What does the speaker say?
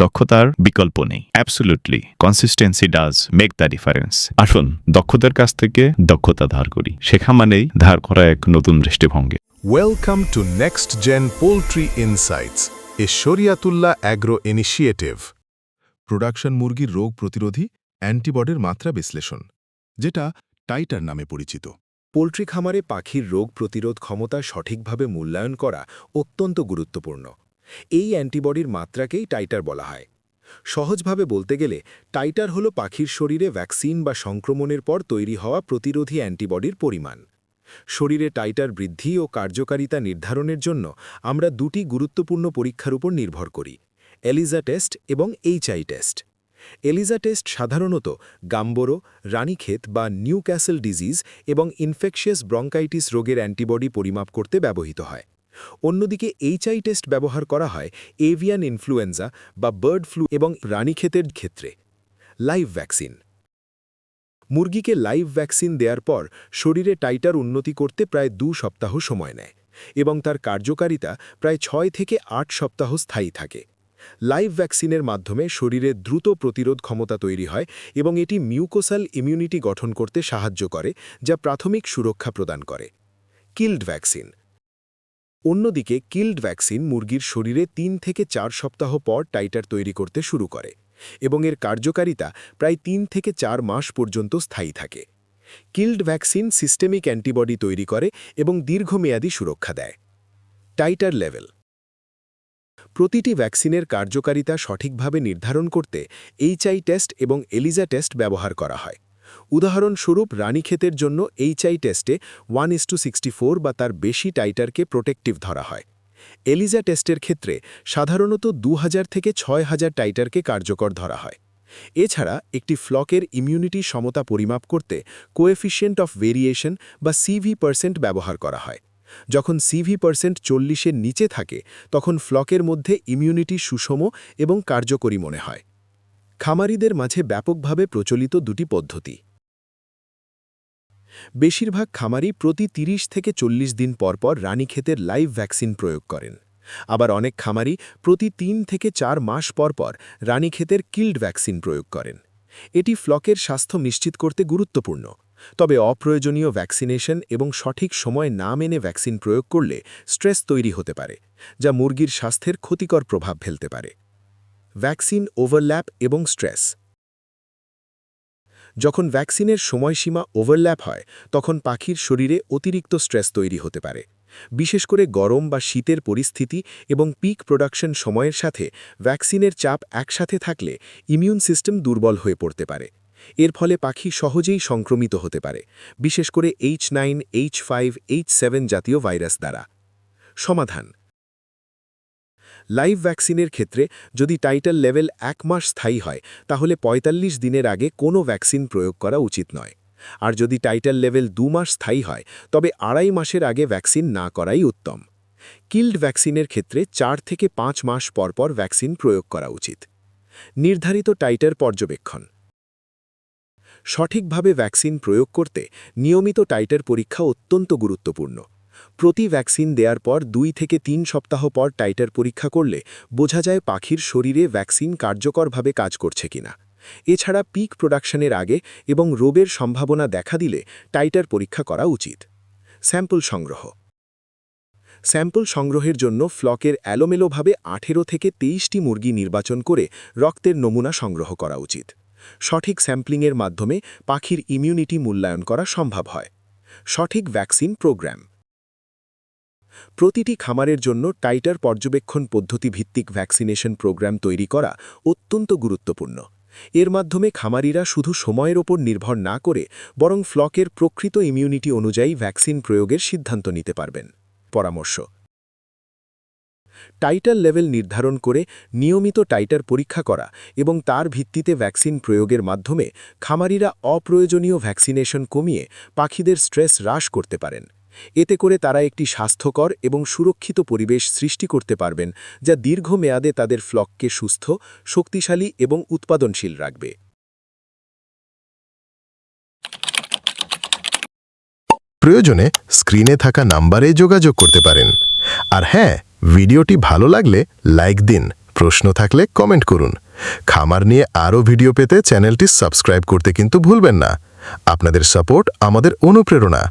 দক্ষতার বিকল্প নেই। Absolutely consistency does make the difference. আসুন দক্ষতার কাছ থেকে দক্ষতা ধার করি, শেখা মানেই ধার করা এক নতুন দৃষ্টিভঙ্গি। Welcome to Next Gen Poultry Insights, a Shariatullah Agro Initiative. Production মুরগির রোগ প্রতিরোধী অ্যান্টিবডির মাত্রা বিশ্লেষণ, যেটা টাইটার নামে পরিচিত। পোল্ট্রি খামারে পাখির রোগ প্রতিরোধ ক্ষমতা সঠিকভাবে মূল্যায়ন করা অত্যন্ত গুরুত্বপূর্ণ। এই অ্যান্টিবডির মাত্রাকেই টাইটার বলা হয়। সহজভাবে বলতে গেলে টাইটার হলো পাখির শরীরে ভ্যাকসিন বা সংক্রমণের পর তৈরি হওয়া প্রতিরোধী অ্যান্টিবডির পরিমাণ। শরীরে টাইটার বৃদ্ধি ও কার্যকারিতা নির্ধারণের জন্য আমরা দুটি গুরুত্বপূর্ণ পরীক্ষার উপর নির্ভর করি: এলিজা টেস্ট এবং এইচআই টেস্ট। এলিজা টেস্ট সাধারণত গাম্বোরো, রানীক্ষেত বা নিউক্যাসল ডিজিজ এবং ইনফেকশিয়াস ব্রঙ্কাইটিস রোগের অ্যান্টিবডি পরিমাপ করতে ব্যবহৃত হয়। অন্যদিকে এইচআই টেস্ট ব্যবহার করা হয় এভিয়ান ইনফ্লুয়েঞ্জা বা বার্ড ফ্লু এবং রানীক্ষেতের ক্ষেত্রে। Live vaccine. মুরগিকে লাইভ ভ্যাকসিন দেওয়ার পর শরীরে টাইটার উন্নতি করতে প্রায় 2 সপ্তাহ সময় নেয় এবং তার কার্যকারিতা প্রায় 6 থেকে 8 সপ্তাহ স্থায়ী থাকে। লাইভ ভ্যাকসিনের মাধ্যমে শরীরে দ্রুত প্রতিরোধ ক্ষমতা তৈরি হয় এবং এটি মিউকোসাল ইমিউনিটি গঠন করতে সাহায্য করে, যা প্রাথমিক সুরক্ষা প্রদান করে। Killed vaccine. অন্যদিকে কিল্ড ভ্যাকসিন মুরগির শরীরে 3 থেকে 4 সপ্তাহ পর টাইটার তৈরি করতে শুরু করে এবং এর কার্যকারিতা প্রায় 3 থেকে 4 মাস পর্যন্ত স্থায়ী থাকে। কিল্ড ভ্যাকসিন সিস্টেমিক অ্যান্টিবডি তৈরি করে এবং দীর্ঘমেয়াদী সুরক্ষা দেয়। Titre level. প্রতিটি ভ্যাকসিনের কার্যকারিতা সঠিকভাবে নির্ধারণ করতে এইচআই টেস্ট এবং এলিজা টেস্ট ব্যবহার করা হয়। উদাহরণস্বরূপ রানীক্ষেতের জন্য এইচআই টেস্টে 1:64 বা তার বেশি টাইটারকে প্রোটেক্টিভ ধরা হয়। এলিজা টেস্টের ক্ষেত্রে সাধারণত 2000 থেকে 6000 টাইটারকে কার্যকর ধরা হয়। এছাড়া একটি ফ্লকের ইমিউনিটি সমতা পরিমাপ করতে কোএফিশিয়েন্ট অফ ভেরিয়েশন বা CV% ব্যবহার করা হয়। যখন CV% 40-এর নিচে থাকে তখন ফ্লকের মধ্যে ইমিউনিটি সুষম এবং কার্যকরী মনে হয়। খামারিদের মাঝে ব্যাপকভাবে প্রচলিত দুটি পদ্ধতি। বেশিরভাগ খামারি প্রতি 30 থেকে 40 দিন পরপর রানীক্ষেতের লাইভ ভ্যাকসিন প্রয়োগ করেন। আবার অনেক খামারি প্রতি 3 থেকে 4 মাস পরপর রানীক্ষেতের কিল্ড ভ্যাকসিন প্রয়োগ করেন। এটি ফ্লকের স্বাস্থ্য নিশ্চিত করতে গুরুত্বপূর্ণ। তবে অপ্রয়োজনীয় ভ্যাকসিনেশন এবং সঠিক সময় না মেনে ভ্যাকসিন প্রয়োগ করলে স্ট্রেস তৈরি হতে পারে, যা মুরগির স্বাস্থ্যের ক্ষতিকর প্রভাব ফেলতে পারে। ভ্যাকসিন ওভারল্যাপ এবং স্ট্রেস। যখন ভ্যাকসিনের সময়সীমা ওভারল্যাপ হয় তখন পাখির শরীরে অতিরিক্ত স্ট্রেস তৈরি হতে পারে। বিশেষ করে গরম বা শীতের পরিস্থিতি এবং পিক প্রোডাকশন সময়ের সাথে ভ্যাকসিনের চাপ একসাথে থাকলে ইমিউন সিস্টেম দুর্বল হয়ে পড়তে পারে। এর ফলে পাখি সহজেই সংক্রমিত হতে পারে, বিশেষ করে H9, H5, H7 জাতীয় ভাইরাস দ্বারা। সমাধান। লাইভ ভ্যাকসিনের ক্ষেত্রে যদি টাইটার লেভেল 1 মাস স্থায়ী হয় তাহলে 45 দিনের আগে কোনো ভ্যাকসিন প্রয়োগ করা উচিত নয়। আর যদি টাইটার লেভেল 2 মাস স্থায়ী হয় তবে 2.5 মাসের আগে ভ্যাকসিন না করাই উত্তম। কিল্ড ভ্যাকসিনের ক্ষেত্রে 4 থেকে 5 মাস পরপর ভ্যাকসিন প্রয়োগ করা উচিত। নির্ধারিত টাইটার পর্যবেক্ষণ। সঠিকভাবে ভ্যাকসিন প্রয়োগ করতে নিয়মিত টাইটার পরীক্ষা অত্যন্ত গুরুত্বপূর্ণ। প্রতি ভ্যাকসিন দেওয়ার পর 2 থেকে 3 সপ্তাহ পর টাইটার পরীক্ষা করলে বোঝা যায় পাখির শরীরে ভ্যাকসিন কার্যকরভাবে কাজ করছে কিনা। এছাড়া পিক প্রোডাকশনের আগে এবং রোগের সম্ভাবনা দেখা দিলে টাইটার পরীক্ষা করা উচিত। স্যাম্পল সংগ্রহ। স্যাম্পল সংগ্রহের জন্য ফ্লকের এলোমেলোভাবে 18 থেকে 23টি মুরগি নির্বাচন করে রক্তের নমুনা সংগ্রহ করা উচিত। সঠিক স্যাম্পলিংয়ের মাধ্যমে পাখির ইমিউনিটি মূল্যায়ন করা সম্ভব হয়। সঠিক ভ্যাকসিন প্রোগ্রাম। প্রতিটি খামারের জন্য টাইটার পর্যবেক্ষণ পদ্ধতি ভিত্তিক ভ্যাকসিনেশন প্রোগ্রাম তৈরি করা অত্যন্ত গুরুত্বপূর্ণ। এর মাধ্যমে খামারিরা শুধু সময়ের ওপর নির্ভর না করে বরং ফ্লকের প্রকৃত ইমিউনিটি অনুযায়ী ভ্যাকসিন প্রয়োগের সিদ্ধান্ত নিতে পারবেন। পরামর্শ। টাইটার লেভেল নির্ধারণ করে নিয়মিত টাইটার পরীক্ষা করা এবং তার ভিত্তিতে ভ্যাকসিন প্রয়োগের মাধ্যমে খামারিরা অপ্রয়োজনীয় ভ্যাকসিনেশন কমিয়ে পাখিদের স্ট্রেস হ্রাস করতে পারেন। এতে করে তারা একটি স্বাস্থ্যকর এবং সুরক্ষিত পরিবেশ সৃষ্টি করতে পারবেন, যা দীর্ঘমেয়াদে তাদের ফ্লককে সুস্থ, শক্তিশালী এবং উৎপাদনশীল রাখবে। প্রয়োজনে স্ক্রিনে থাকা নাম্বারে যোগাযোগ করতে পারেন। আর হ্যাঁ, ভিডিওটি ভালো লাগলে লাইক দিন, প্রশ্ন থাকলে কমেন্ট করুন। খামার নিয়ে আরও ভিডিও পেতে চ্যানেলটি সাবস্ক্রাইব করতে কিন্তু ভুলবেন না। আপনাদের সাপোর্ট আমাদের অনুপ্রেরণা।